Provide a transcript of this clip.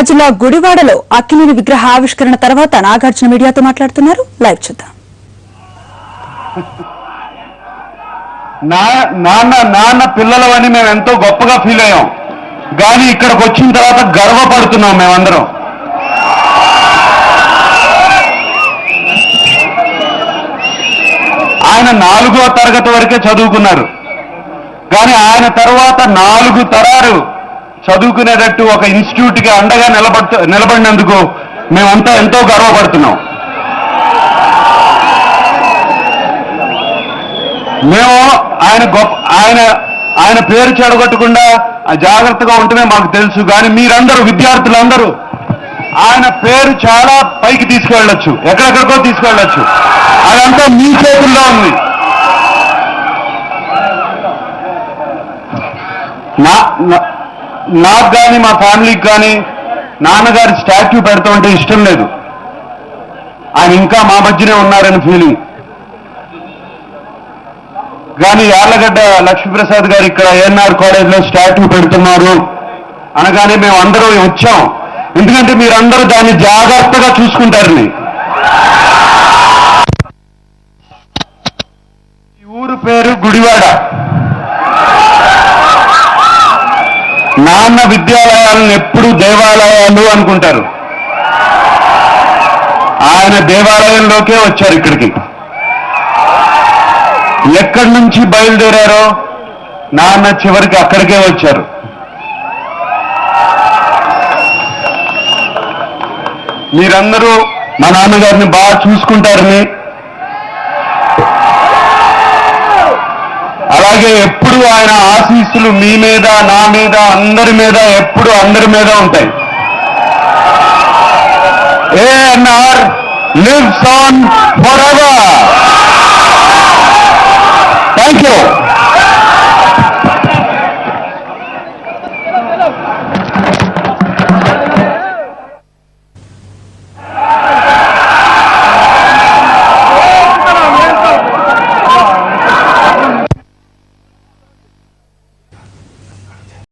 జిల్లా గుడివాడలో అక్కినేని విగ్రహ ఆవిష్కరణ తర్వాత నాగార్జున మీడియాతో మాట్లాడుతున్నారు. లైవ్ చూద్దాం. నాన్న పిల్లలవని మేము ఎంతో గొప్పగా ఫీల్ అయ్యాం, కానీ ఇక్కడికి వచ్చిన తర్వాత గర్వపడుతున్నాం మేమందరం. ఆయన 4వ తరగతి వరకే చదువుకున్నారు, కానీ ఆయన తర్వాత 4 తరాలు చదువుకునేటట్టు ఒక ఇన్స్టిట్యూట్ కి అండగా నిలబడినందుకు మేమంతా ఎంతో గర్వపడుతున్నాం. మేము ఆయన పేరు చెడగొట్టకుండా జాగ్రత్తగా ఉంటమే మాకు తెలుసు, కానీ మీరందరూ విద్యార్థులందరూ ఆయన పేరు చాలా పైకి తీసుకెళ్ళొచ్చు, ఎక్కడెక్కడికో తీసుకెళ్ళొచ్చు. అదంతా మీ చేతుల్లో ఉంది. నాకు కానీ మా ఫ్యామిలీకి కానీ నాన్నగారి స్టాట్యూ పెడతామంటే ఇష్టం లేదు. ఆయన ఇంకా మా మధ్యనే ఉన్నారని ఫీలింగ్. కానీ యార్లగడ్డ లక్ష్మీప్రసాద్ గారు ఇక్కడ ఏఎన్ఆర్ కాలేజ్లో స్టాట్యూ పెడుతున్నారు అనగానే మేము అందరూ వచ్చాం, ఎందుకంటే మీరందరూ దాన్ని జాగ్రత్తగా చూసుకుంటారని. ఈ ఊరు పేరు గుడివాడ. నాన్న విద్యాలయాలను ఎప్పుడు దేవాలయాలు అనుకుంటారు, ఆయన దేవాలయంలోకే వచ్చారు ఇక్కడికి. ఎక్కడి నుంచి బయలుదేరారో నాన్న చివరికి అక్కడికే వచ్చారు. మీరందరూ మా నాన్నగారిని బాగా చూసుకుంటారని, అలాగే ఎప్పుడు ఆయన ఆశీస్సులు మీ మీద, నా మీద, అందరి మీద, ఎప్పుడు అందరి మీద ఉంటాయి. ANR lives on forever. Thank you.